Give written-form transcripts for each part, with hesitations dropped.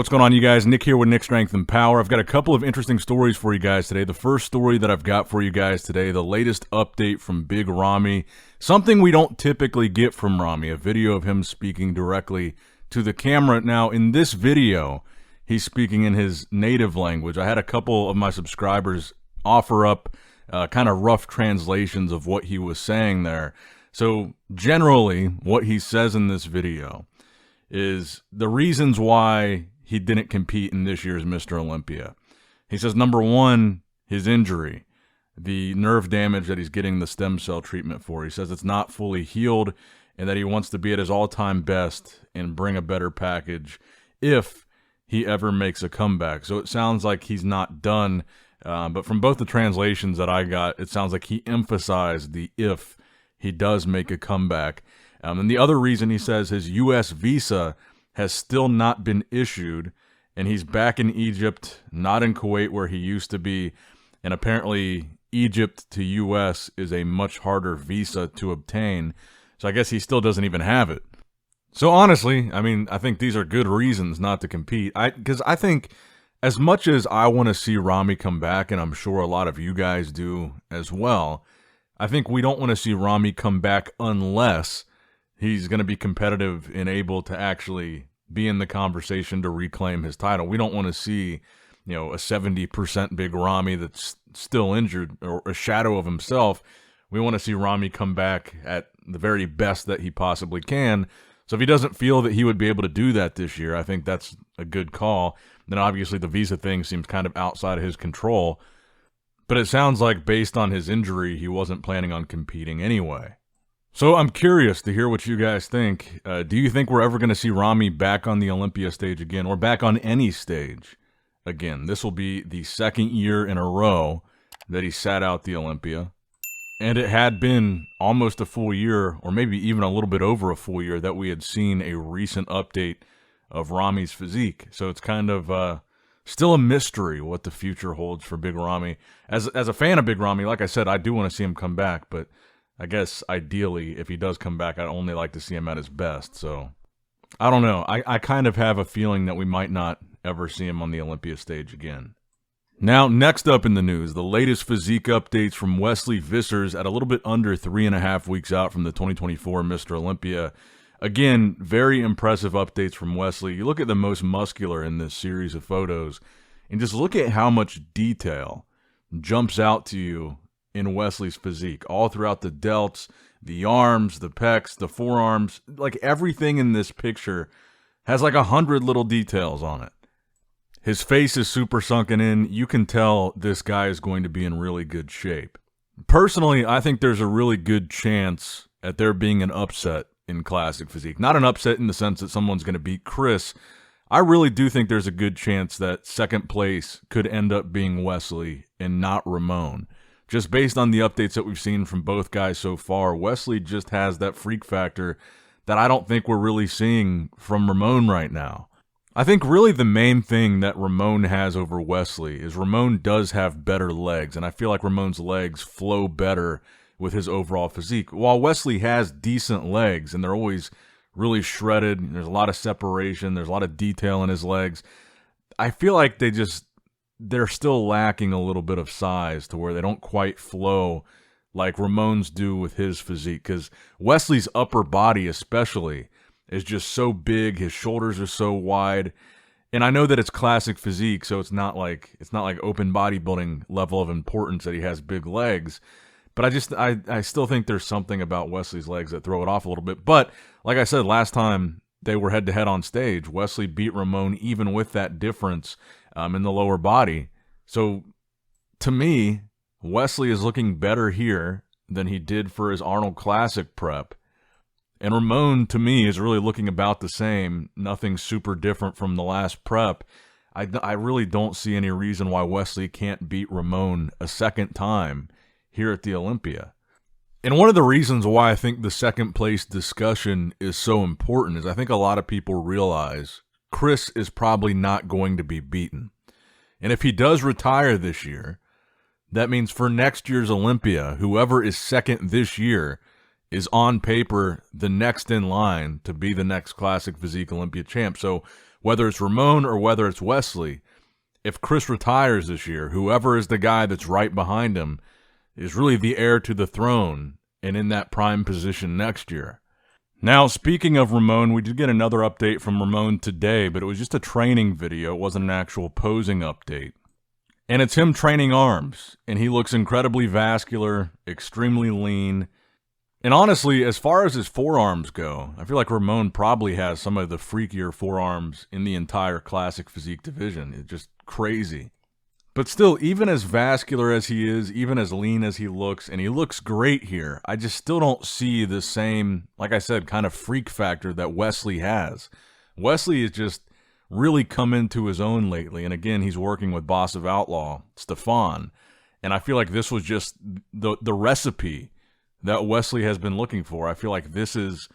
What's going on, you guys? Nick here with Nick Strength and Power. I've got a couple of interesting stories for you guys today. The first story that I've got for you guys today, the latest update from Big Ramy, something we don't typically get from Ramy, a video of him speaking directly to the camera. Now, in this video, he's speaking in his native language. I had a couple of my subscribers offer up kind of rough translations of what he was saying there. So, generally, what he says in this video is the reasons why he didn't compete in this year's Mr. Olympia. He says, number one, his injury, the nerve damage that he's getting the stem cell treatment for. He says it's not fully healed and that he wants to be at his all-time best and bring a better package if he ever makes a comeback. So it sounds like he's not done, but from both the translations that I got, it sounds like he emphasized the if he does make a comeback. And the other reason he says his U.S. visa has still not been issued, and he's back in Egypt, not in Kuwait where he used to be, and apparently Egypt to U.S. is a much harder visa to obtain, so I guess he still doesn't even have it. So honestly, I mean, I think these are good reasons not to compete, because I think as much as I want to see Ramy come back, and I'm sure a lot of you guys do as well, I think we don't want to see Ramy come back unless he's going to be competitive and able to actually be in the conversation to reclaim his title. We don't want to see, you know, a 70% Big Ramy that's still injured or a shadow of himself. We want to see Ramy come back at the very best that he possibly can. So if he doesn't feel that he would be able to do that this year, I think that's a good call. Then obviously the visa thing seems kind of outside of his control. But it sounds like based on his injury, he wasn't planning on competing anyway. So I'm curious to hear what you guys think. Do you think we're ever going to see Ramy back on the Olympia stage again, or back on any stage again? This will be the second year in a row that he sat out the Olympia. And it had been almost a full year, or maybe even a little bit over a full year, that we had seen a recent update of Ramy's physique. So it's kind of still a mystery what the future holds for Big Ramy. As a fan of Big Ramy, like I said, I do want to see him come back, but I guess ideally, if he does come back, I'd only like to see him at his best. So, I don't know. I kind of have a feeling that we might not ever see him on the Olympia stage again. Now, next up in the news, the latest physique updates from Wesley Vissers at a little bit under 3.5 weeks out from the 2024 Mr. Olympia. Again, very impressive updates from Wesley. You look at the most muscular in this series of photos, and just look at how much detail jumps out to you in Wesley's physique, all throughout the delts, the arms, the pecs, the forearms. Like everything in this picture has like 100 little details on it. His face is super sunken in. You can tell this guy is going to be in really good shape. Personally, I think there's a really good chance at there being an upset in classic physique. Not an upset in the sense that someone's going to beat Chris. I really do think there's a good chance that second place could end up being Wesley and not Ramon. Just based on the updates that we've seen from both guys so far, Wesley just has that freak factor that I don't think we're really seeing from Ramon right now. I think really the main thing that Ramon has over Wesley is Ramon does have better legs, and I feel like Ramon's legs flow better with his overall physique. While Wesley has decent legs, and they're always really shredded, there's a lot of separation, there's a lot of detail in his legs, I feel like they're still lacking a little bit of size to where they don't quite flow like Ramon's do with his physique, because Wesley's upper body especially is just so big, his shoulders are so wide, and I know that it's classic physique, so it's not like open bodybuilding level of importance that he has big legs, but I still think there's something about Wesley's legs that throw it off a little bit. But like I said, last time they were head-to-head on stage, Wesley beat Ramon even with that difference in the lower body. So to me, Wesley is looking better here than he did for his Arnold Classic prep. And Ramon, to me, is really looking about the same. Nothing super different from the last prep. I really don't see any reason why Wesley can't beat Ramon a second time here at the Olympia. And one of the reasons why I think the second place discussion is so important is I think a lot of people realize Chris is probably not going to be beaten. And if he does retire this year, that means for next year's Olympia, whoever is second this year is on paper the next in line to be the next Classic Physique Olympia champ. So whether it's Ramon or whether it's Wesley, if Chris retires this year, whoever is the guy that's right behind him is really the heir to the throne and in that prime position next year. Now, speaking of Ramon, we did get another update from Ramon today, but it was just a training video. It wasn't an actual posing update. And it's him training arms, and he looks incredibly vascular, extremely lean. And honestly, as far as his forearms go, I feel like Ramon probably has some of the freakier forearms in the entire classic physique division. It's just crazy. But still, even as vascular as he is, even as lean as he looks, and he looks great here, I just still don't see the same, like I said, kind of freak factor that Wesley has. Wesley has just really come into his own lately, and again, he's working with Boss of Outlaw, Stefan, and I feel like this was just the recipe that Wesley has been looking for. I feel like this is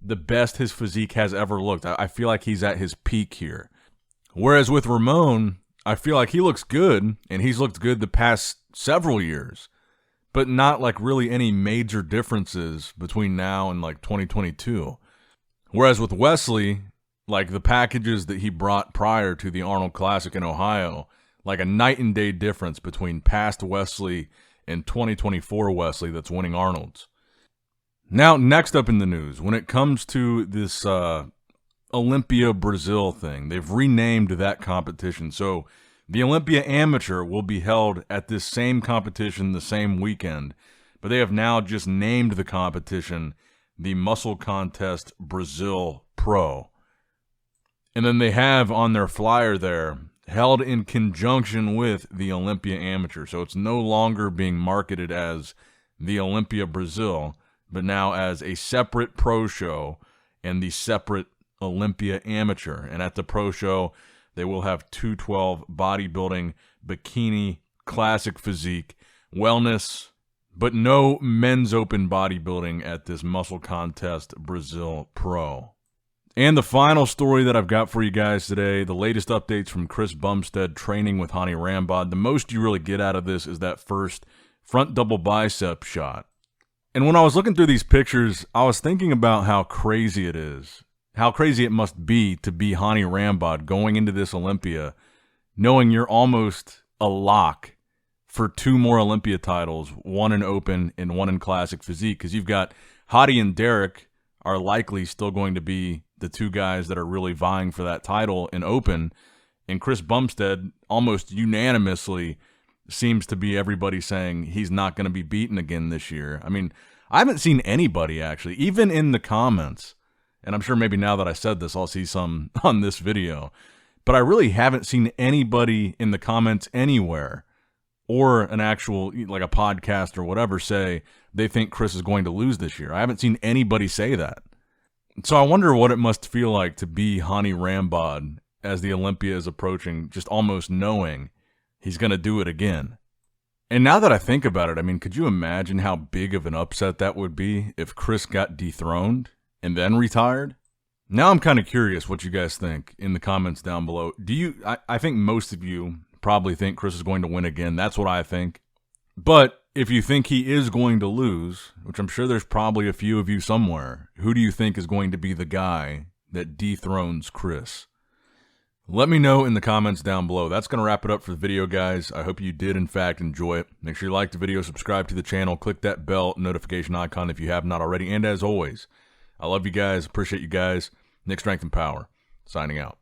the best his physique has ever looked. I feel like he's at his peak here. Whereas with Ramon, I feel like he looks good, and he's looked good the past several years, but not like really any major differences between now and like 2022. Whereas with Wesley, like the packages that he brought prior to the Arnold Classic in Ohio, like a night and day difference between past Wesley and 2024 Wesley that's winning Arnold's. Now, next up in the news, when it comes to this Olympia Brazil thing, they've renamed that competition. So the Olympia Amateur will be held at this same competition the same weekend, but they have now just named the competition the Muscle Contest Brazil Pro. And then they have on their flyer there, held in conjunction with the Olympia Amateur. So it's no longer being marketed as the Olympia Brazil, but now as a separate pro show and the separate Olympia Amateur. And at the pro show, they will have 212 bodybuilding, bikini, classic physique, wellness, but no men's open bodybuilding at this Muscle Contest Brazil Pro. And the final story that I've got for you guys today, the latest updates from Chris Bumstead training with Hany Rambod. The most you really get out of this is that first front double bicep shot. And when I was looking through these pictures, I was thinking about how crazy it is. How crazy it must be to be Hany Rambod going into this Olympia, knowing you're almost a lock for 2 more Olympia titles, one in open and one in classic physique, because you've got Hadi and Derek are likely still going to be the 2 guys that are really vying for that title in open, and Chris Bumstead almost unanimously seems to be everybody saying he's not going to be beaten again this year. I mean, I haven't seen anybody actually, even in the comments, and I'm sure maybe now that I said this, I'll see some on this video, but I really haven't seen anybody in the comments anywhere or an actual, like a podcast or whatever, say they think Chris is going to lose this year. I haven't seen anybody say that. So I wonder what it must feel like to be Hany Rambod as the Olympia is approaching, just almost knowing he's going to do it again. And now that I think about it, I mean, could you imagine how big of an upset that would be if Chris got dethroned and then retired? Now I'm kind of curious what you guys think in the comments down below. I think most of you probably think Chris is going to win again. That's what I think. But if you think he is going to lose, which I'm sure there's probably a few of you somewhere, who do you think is going to be the guy that dethrones Chris? Let me know in the comments down below. That's going to wrap it up for the video, guys. I hope you did, in fact, enjoy it. Make sure you like the video, subscribe to the channel, click that bell notification icon if you have not already. And as always, I love you guys, appreciate you guys. Nick Strength and Power, signing out.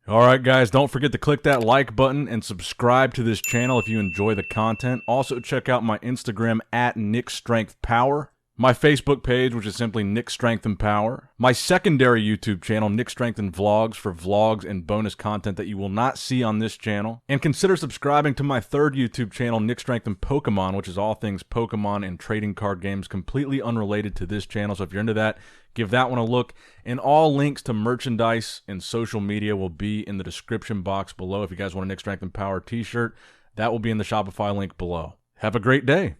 All right, guys, don't forget to click that like button and subscribe to this channel if you enjoy the content. Also, check out my Instagram at NickStrengthPower, my Facebook page, which is simply Nick Strength and Power, my secondary YouTube channel, Nick Strength and Vlogs, for vlogs and bonus content that you will not see on this channel. And consider subscribing to my third YouTube channel, Nick Strength and Pokemon, which is all things Pokemon and trading card games, completely unrelated to this channel. So if you're into that, give that one a look. And all links to merchandise and social media will be in the description box below. If you guys want a Nick Strength and Power t-shirt, that will be in the Shopify link below. Have a great day.